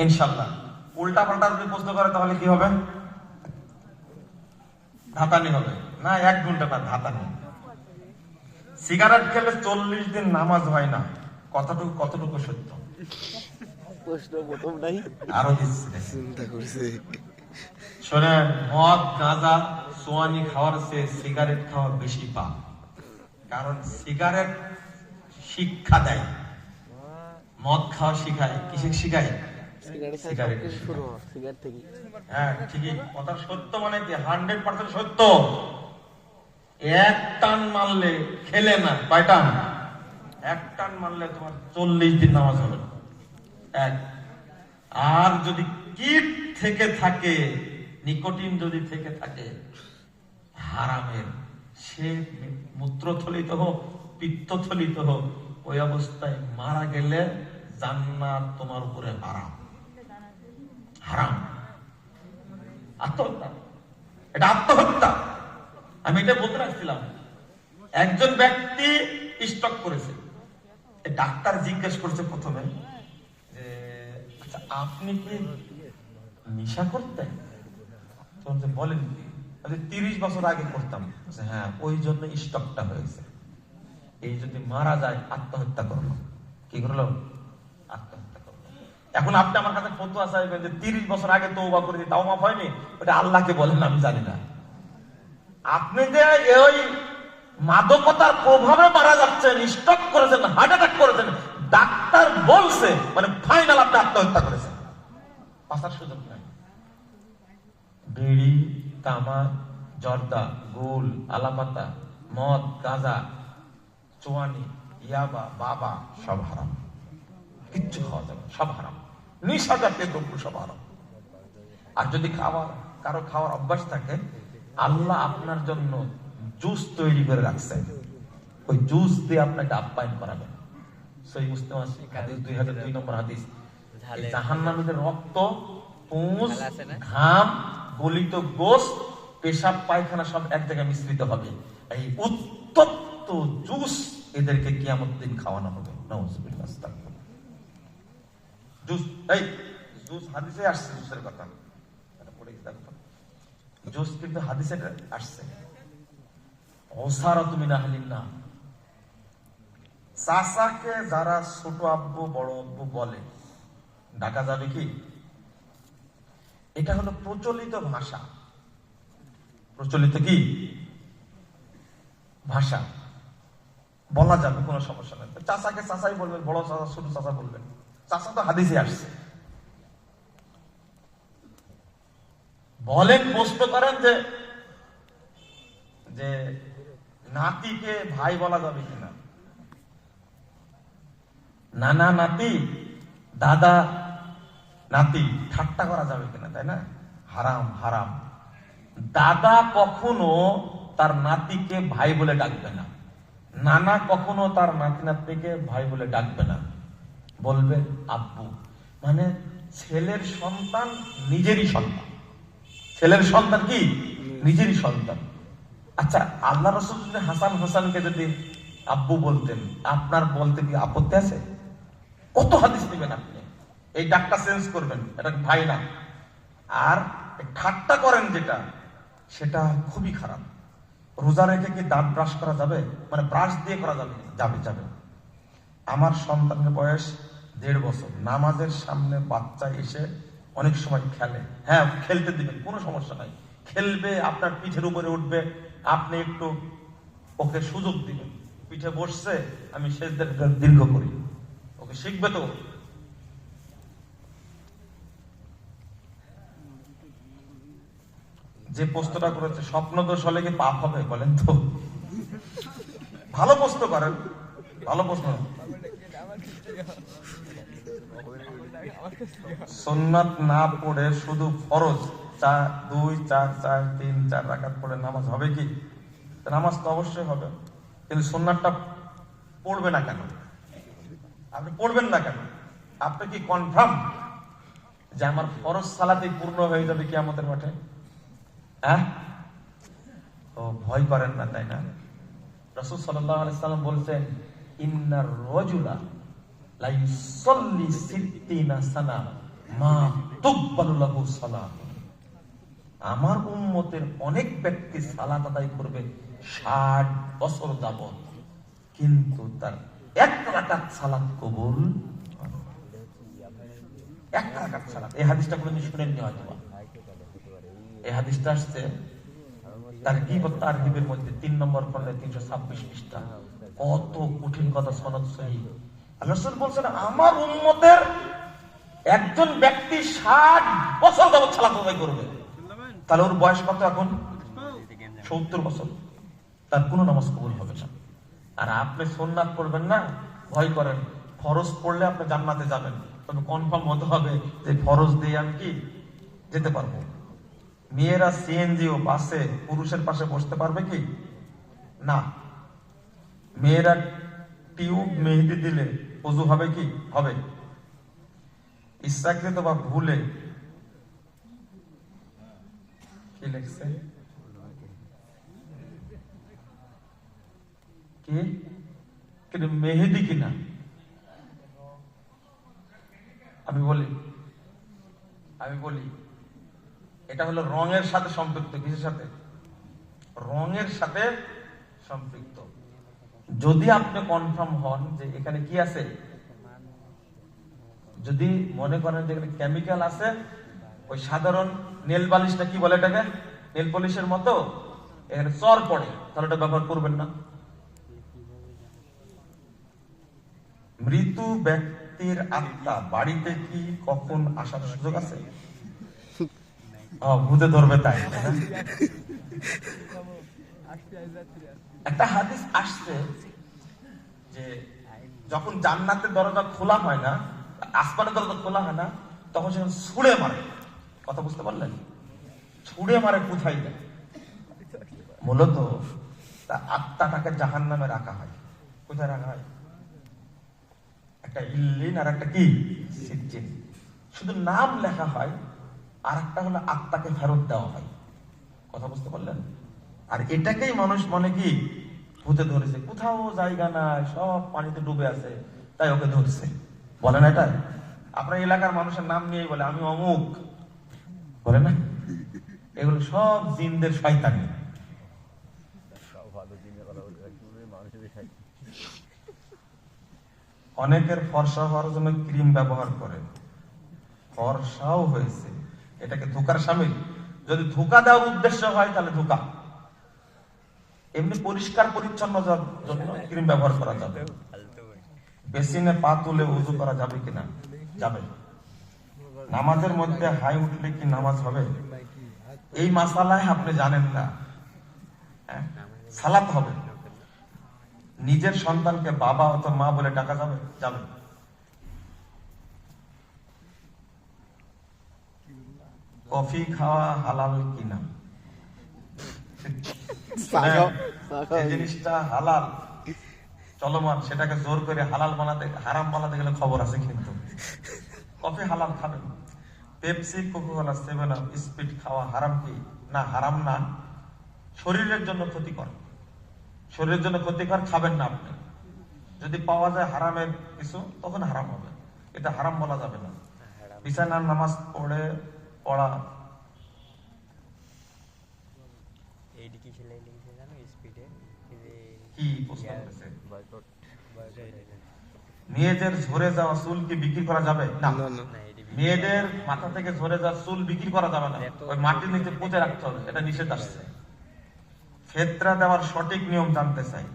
ইনশাআল্লাহ। উল্টা পাল্টা যদি প্রশ্ন করে তাহলে কি হবে? ধাতানি হবে না, 1 ঘন্টা না, ধাতানি। সিগারেট খেলে 40 দিন নামাজ হয় না, কতটুকু সত্য? প্রশ্ন প্রথম নাই, আরো দিচ্ছি, চিন্তা করছে। শোনেন, মদ গাঁজা সোয়ানি খাওয়ার চেয়ে সিগারেট খাওয়া বেশি পাপ। কারণ সিগারেট শিক্ষা দেয়, মদ খাওয়া শিখায়। কিসে শিখায়? সিগারেট শুরু হয় সিগারেট থেকে। হ্যাঁ ঠিকই, কথা সত্য, মানে কি 100% সত্য। 1 টান মারলে, খেলে না, কয় টান? 1 টান মারলে তোমার 40 দিন নামাজ হবে না। আর যদি কীট থেকে থাকে, নিকোটিন যদি থেকে থাকে হারামের, সে মূত্রথলিত হোক পিত্তথলিত হোক, ওই অবস্থায় মারা গেলে জান্নাত তোমার উপরে হারাম। হারাম, আত্মহত্যা, এটা আত্মহত্যা। আমি এটা বলতে রাখছিলাম। একজন ব্যক্তি স্ট্রোক করেছে, ডাক্তার জিজ্ঞেস করছে প্রথমে যে আচ্ছা আপনি কি নেশা করতেন? বলেন কি? 30 বছর আগে করতাম। হ্যাঁ, ওই জন্য স্ট্রোকটা হয়েছে। এই যদি মারা যায় আত্মহত্যা করলো। কি করলো? আত্মহত্যা করলো। এখন আপনি আমার কাছে ফতোয়া চাইবেন যে 30 বছর আগে তওবা করেছি তাও মাফ হয়নি, ওটা আল্লাহকে বলেন, আমি জানি না। আপনি যে ওই মাদকতার প্রভাবে মারা যাচ্ছেন, স্ট্রোক করেছেন, হার্ট অ্যাটাক করেছেন, ডাক্তার বলছে মানে ফাইনাল আপনি আত্মহত্যা করেছেন, বাঁচার সুযোগ নাই। বিড়ি, তামাক, জর্দা, গুল, আলাপাতা, মদ, গাঁজা, চুয়ানি, ইয়াবা, বাবা সব হারাম। কিচ্ছু খাওয়া যাবে, সব হারাম। নেশা জাতীয় দ্রব্য সব হারাম। আর যদি কারো খাওয়ার অভ্যাস থাকে, আল্লাহ আপনার জন্য জুস তৈরি করে রাখছেন, ওই জুস দিয়ে আপনাকে আপ্যায়ন করাবেন। সহিহ মুসলিম হাদিস 2002 নম্বর হাদিস। জাহান্নামীদের রক্ত, পুঁজ, ঘাম, গলিত গোশত, পেশাব, পায়খানা সব এক জায়গায় মিশ্রিত হবে। এই উত্তপ্ত জুস এদেরকে কিয়ামত দিন খাওয়ানো হবে। নাউযুবিল্লাহ। জুস, এই জুস হাদিসে আসছে, জুসের কথা এটা পড়ে গেছে। জুস কিন্তু হাদিসে আসছে। ওসারাতু মিন আহলিন নার। চাচাকে যারা ছোট আব্বু বড় আব্বু বলে, ডাকা যাবে কি? এটা হলো প্রচলিত ভাষা। প্রচলিত কি ভাষা? বলা যাবে, কোনো সমস্যা নেই। চাচাকে চাচাই বলবেন, বড় চাচা ছোট চাচা বলবেন। চাচা তো হাদিসে আসছে। বলেন, প্রশ্ন করেন যে নাতিকে ভাই বলা যাবে কিনা? নানা নাতি, দাদা নাতি ঠাট্টা করা যাবে কিনা, তাই না? হারাম, হারাম। দাদা কখনো তার নাতিকে ভাই বলে ডাকবে না, নানা কখনো তার নাতি নাতনিকে ভাই বলে ডাকবে না, বলবে আব্বু। মানে ছেলের সন্তান নিজেরই সন্তান। ছেলের সন্তান কি? নিজেরই সন্তান। আচ্ছা, আল্লাহ রাসূল যদি হাসান হোসেনকে যদি আব্বু বলতেন, আপনার বলতে কি আপত্তি আছে? কত হাদিস নেবেন আপনি? এই ডাকটা চেঞ্জ করবেন, এটা ভাই না। আর ঠাট্টা করেন যেটা, সেটা খুবই খারাপ। রোজা রেখে কি দাঁত ব্রাশ করা যাবে? মানে ব্রাশ দিয়ে করা যাবে? যাবে, যাবে। আমার সন্তানের বয়স 1.5 বছর। নামাজের সামনে বাচ্চা এসে অনেক সময় খেলে, হ্যাঁ খেলতে দিবেন, কোনো সমস্যা নাই। খেলবে, আপনার পিঠের উপরে উঠবে, আপনি একটু ওকে সুযোগ দিবেন। পিঠে বসছে, আমি সেজদাটা দীর্ঘ করি, ওকে শিখবে তো। যে প্রশ্নটা করেছে, স্বপ্ন দোষ হলে কি পাপ হবে বলেন তো? ভালো প্রশ্ন করেন, ভালো প্রশ্ন। সুন্নাত না পড়ে শুধু ফরজ 2, 4, 4, 3, 4 রাকাত পড়ে নামাজ হবে কি? নামাজ তো অবশ্যই হবে, কিন্তু সুন্নাতটা পড়বে না কেন? আপনি পড়বেন না কেন? আপনি কি কনফার্ম যে আমার ফরজ সালাতেই পূর্ণ হয়ে যাবে কিয়ামতের মাঠে? হ্যাঁ, ও ভয় করেন না, তাই না? রাসূল সাল্লাল্লাহু আলাইহি সাল্লাম বলছেন, ইন্নার রাজুলা লা ইউসাল্লি 60 সানা মা তুকবালু লাহু সালাত, আমার উম্মতের অনেক ব্যক্তি সালাত আদায় করবে 60 বছর যাবত, কিন্তু তার এক রাকাত সালাত কবুল হবে না। এক রাকাত সালাত। এই হাদিসটা কোনদিন শুনেননি হয়তো। এই হাদিসটা আসছে তারগীব তারহিবের মধ্যে 3 নম্বর খণ্ডে 326 পৃষ্ঠা। কত কঠিন কথা, সনদ সহিহ। আল্লাহ রাসূল বলছেন আমার উম্মতের একজন ব্যক্তি 60 বছর যাবত সালাত আদায় করবে, তাহলে ওর বয়স কত এখন? 70 বছর। তার কোনো নামাজ কবুল হবে না। আর আপনি সুন্নাত পড়বেন না, ভয় করেন, ফরজ পড়লে আপনি জান্নাতে যাবেন, তবে কনফার্ম হতে হবে যে ফরজ দিয়ে আমি কি যেতে পারবো। মেয়েরা সিএনজি ও বাসে পুরুষের পাশে বসতে পারবে কি না? মেয়েরা টিউব মেহেদি দিলে ওযু হবে কি? হবে। ইচ্ছাকৃত বা ভুলে কি লিখছে কি কিন্তু মেহেদি কিনা? আমি বলি এটা হলো রঙের সাথে সম্পৃক্ত। কিসের সাথে? রঙের সাথে সম্পৃক্ত। যদি আপনি কনফার্ম হন যে এখানে কি আছে, যদি মনে করেন যে এখানে কেমিক্যাল আছে, ওই সাধারণ নেল পালিশটা কি বলে এটাকে, নেল পলিশের মতো এখানে চর পড়ে, তাহলে এটা ব্যবহার করবেন না। মৃত্যু ব্যক্তির আত্মা বাড়িতে কি কখন আসার সুযোগ আছে? ভূতে ধরবে তাই না? একটা হাদিস আসছে যে যখন জান্নাতের দরজা খোলা হয় না, আসমানের দরজা খোলা হয় না, তখন সেখানে ছুঁড়ে মারে। কথা বুঝতে পারলেন? ছুঁড়ে মারে কোথায় যায়? মূলত তার আত্মাটাকে জাহান্নামে রাখা হয়। কোথায় রাখা হয়? একটা ইল্লিন আর একটা কি সিজ্জিন। শুধু নাম লেখা হয়, আর একটা হলো আত্মাকে ফেরত দেওয়া হয়। কথা বুঝতে পারলেন? আর এটাকেই মানুষ মনে কি ভূতে ধরেছে, কোথাও জায়গা নাই, সব পানিতে ডুবে আছে, তাই ওকে ধরছে। বলেন এটা? আপনার এলাকার মানুষের নাম নিয়েই বলে আমি অমুক, বলে না? এগুলো সব জিনদের শয়তানি। অনেকের ফর্সা হওয়ার জন্য ক্রিম ব্যবহার করে, ফর্সাও হয়েছে, এটাকে ধোকার শামিল? যদি ধোকা দেওয়ার উদ্দেশ্য হয় তাহলে ধোকা। এমনি পরিষ্কার পরিচ্ছন্ন জন্য ক্রিম ব্যবহার করা যাবে। বেসিনে পা তুলে ওযু করা যাবে কিনা? যাবে। নামাজের মধ্যে হাই উঠলে কি নামাজ হবে? এই মাসালায় আপনি জানেন না। সালাত হবে। নিজের সন্তানকে বাবা অথবা মা বলে ডাকা যাবে? যাবে। কফি খাওয়া হালাল কিনা? যে জিনিসটা হালাল চলমান, সেটাকে জোর করে হালাল বানাতে, হারাম বানাতে গেলে খবর আছে। কিন্তু কফি হালাল খাবেন। পেপসি, কোকা-কোলা, 7 আপ, স্পিড খাওয়া হারাম কি না? হারাম না, শরীরের জন্য ক্ষতিকর। শরীরের জন্য ক্ষতিকর, খাবেন না আপনি। যদি পাওয়া যায় হারামের কিছু, তখন হারাম হবে। এটা হারাম বলা যাবে না। বিছানার নামাজ পড়া কি প্রশ্ন করেছে? মেয়েদের ঝরে যাওয়া চুল কি বিক্রি করা যাবে? না। মেয়েদের মাথা থেকে ঝরে যাওয়া চুল বিক্রি করা যাবে না, ওই মাটির নিচে পুঁতে রাখতে হবে, এটা নিষেধ আসছে। ফেতরা দেওয়ার সঠিক নিয়ম জানতে চাই।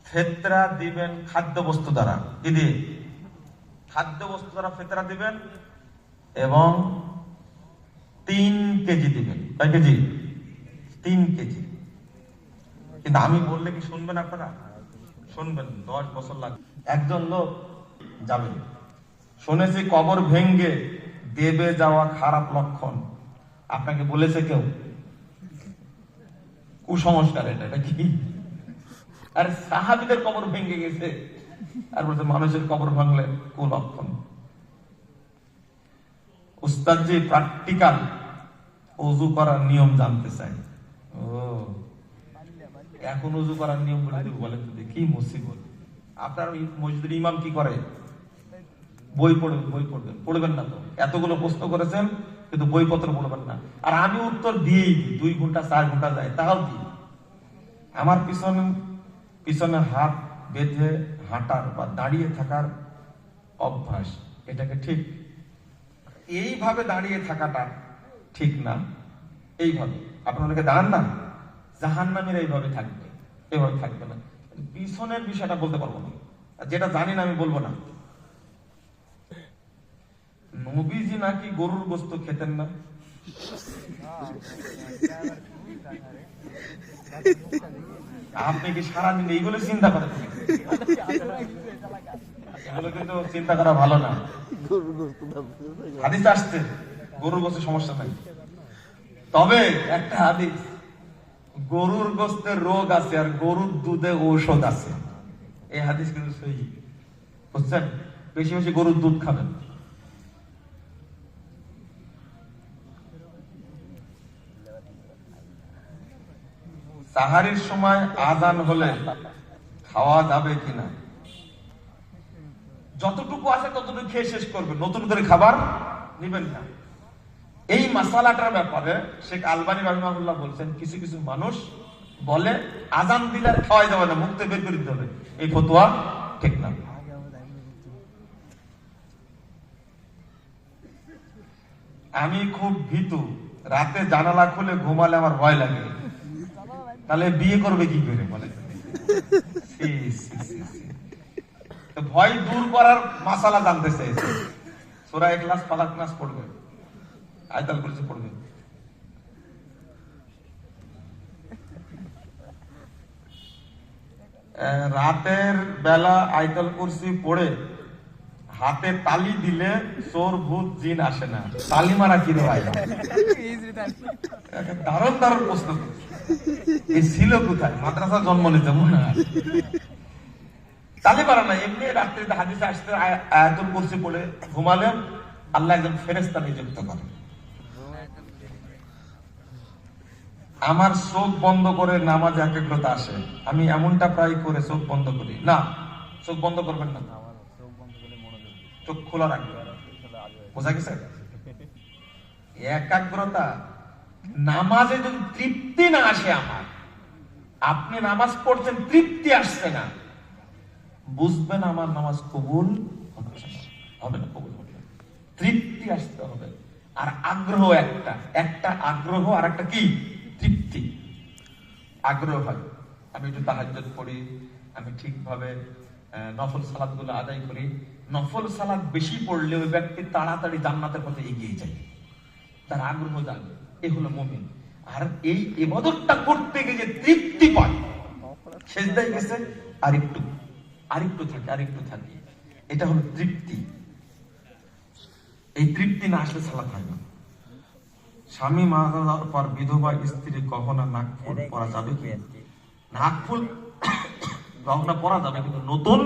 ফেতরা দিবেন খাদ্য বস্তু দ্বারা। কি দিয়ে? খাদ্য বস্তু দ্বারা ফেতরা দিবেন, এবং 3 কেজি দিবেন। কয় কেজি? 3 কেজি। কিন্তু আমি বললে কি শুনবেন আপনারা? শুনবেন। 10 বছর লাগবে। একজন লোক যাবে, শুনেছি কবর ভেঙ্গে দেবে যাওয়া খারাপ লক্ষণ। আপনাকে বলেছে কেউ? কুসংস্কার এটা কি? আর সাহাবীদের কবর ভেঙে গেছে, আর বলছে মানুষের কবর ভাঙলে কুলক্ষণ। উস্তাদজি প্র্যাকটিক্যাল ওযু করার নিয়ম জানতে চাই। ও, এখন ওযু করার নিয়ম বলে বলেন তো, কি মুসিবত। আপনার মসজিদের ইমাম কি করে? বই পড়বেন, বই পড়বেন, পড়বেন না তো? এতগুলো প্রশ্ন করেছেন কিন্তু বইপত্র পড়বেন না। আর আমি উত্তর দিয়েই দিই, 2 ঘন্টা 4 ঘন্টা যায় তাও দিই। আমার পিছনে পিছনে হাত বেঁধে হাঁটার বা দাঁড়িয়ে থাকার অভ্যাস, এটাকে ঠিক এইভাবে দাঁড়িয়ে থাকাটা ঠিক না। এইভাবে আপনাদেরকে দাঁড়ান না, জাহান্নামীরা এইভাবে থাকবে, এভাবে থাকবে না। পিছনের বিষয়টা বলতে পারবো না, আর যেটা জানি না আমি বলবো না। নবীজি নাকি গরুর গোস্ত খেতেন না। আপনি কি সারাদিন এইগুলো চিন্তা করেন? এগুলো কিন্তু চিন্তা করা ভালো না। হাদিস আসছে গরুর গোস্তের সমস্যা নাই, তবে একটা হাদিস, গরুর গোস্তের রোগ আছে আর গরুর দুধে ঔষধ আছে। এই হাদিস কিন্তু সহি, বুঝছেন? বেশি বেশি গরুর দুধ খাবেন। সাহারির সময় আজান হলে খাওয়া যাবে কিনা? যতটুকু আছে ততটুকু খেয়ে শেষ করবেন, নতুন করে খাবার নিবেন না। এই মাসালাটার ব্যাপারে শেখ আলবানী রাহিমাহুল্লাহ বলছেন, কিছু কিছু মানুষ বলে আজান দিলে আর খাওয়া যাবে না, মুখতে বের করে দিতে হবে। এই ফতোয়া ঠিক না। আমি খুব ভীতু, রাতে জানালা খুলে ঘুমালে আমার ভয় লাগে। তাহলে বিয়ে করবে কি করে বলে? ভয় দূর করার মাসালা জানতে চাইছে। সূরা ইখলাস, ফালাক, নাস পড়বে, আয়াতুল কুরসি পড়বে। রাতের বেলা আয়াতুল কুরসি পড়ে হাতে তালি দিলে চোর ভূত জিন আসে না। তালি মারা কি রে ভাই? দারুণ দারুণ প্রশ্ন এই ছিল কোথায়? মাদ্রাসা জন্ম নিতে মনে হয়। তালি মারা না, এমনি রাত্রিতে হাদিসে আসতে আয়াতুল কুরসি পড়ে ঘুমালে আল্লাহ একজন ফেরেশতা নিযুক্ত করে। আমার চোখ বন্ধ করে নামাজে একাগ্রতা আসে, আমি এমনটা প্রায় করে চোখ বন্ধ করি না। চোখ বন্ধ করবেন না, চোখ খোলা রাখবেন। বোঝা গেছে? একাগ্রতা নামাজে যদি তৃপ্তি না আসে, আমার আপনি নামাজ পড়ছেন তৃপ্তি আসছে না, বুঝবেন আমার নামাজ কবুল হবে না, কবুল হবে না। তৃপ্তি আসতে হবে। আর আগ্রহ একটা আগ্রহ আর একটা কি তৃপ্তি। আগ্রহ হয় আমি একটু তাহাজ্জুদ পড়ি, আমি ঠিকভাবে নফল সালাত গুলো আদায় করি। নফল সালাত বেশি পড়লে ওই ব্যক্তি তাড়াতাড়ি জান্নাতের পথে এগিয়ে যায়, তার আগ্রহ জাগে। এ হলো মুমিন। আর এই ইবাদতটা করতে গিয়ে যে তৃপ্তি পায়, সেজদায় গেছে আরেকটু থাকে, এটা হলো তৃপ্তি। এই তৃপ্তি না আসলে সালাত হয় না। স্বামী মারা যাওয়ার পর বিধবা স্ত্রী গহনা নাকফুল পরা যাবে কি? নাকফুল গহনা পরা যাবে, কিন্তু নতুন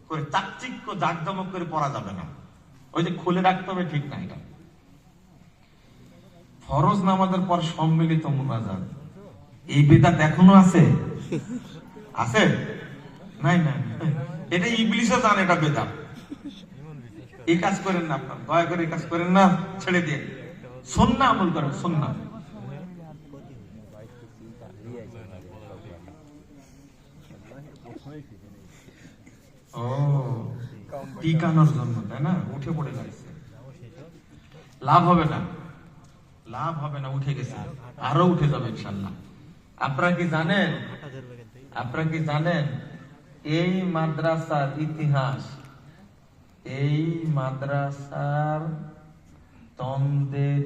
করে চাকচিক্য জাকজমক করে পরা যাবে না। ওই যে খুলে রাখতে হবে, ঠিক না এটা। ফরজ নামাজের পর সম্মিলিত মুনাজাত, এই বিদআত এখনো আছে? আছে? নাই না, এটা ইবলিসও জানে এটা বিদআত। এই কাজ করেন না, আপনার দয়া করে এই কাজ করেন না, ছেড়ে দিয়ে সুন্নাহ আমল করেন। সুন্নাহ টিকানোর জন্য, তাই না? উঠে পড়ে যাচ্ছে, লাভ হবে না, উঠে গেছে, আরো উঠে যাবে ইনশাআল্লাহ। আপনারা কি জানেন এই মাদ্রাসার ইতিহাস? এই মাদ্রাসার দ্বন্দ্বের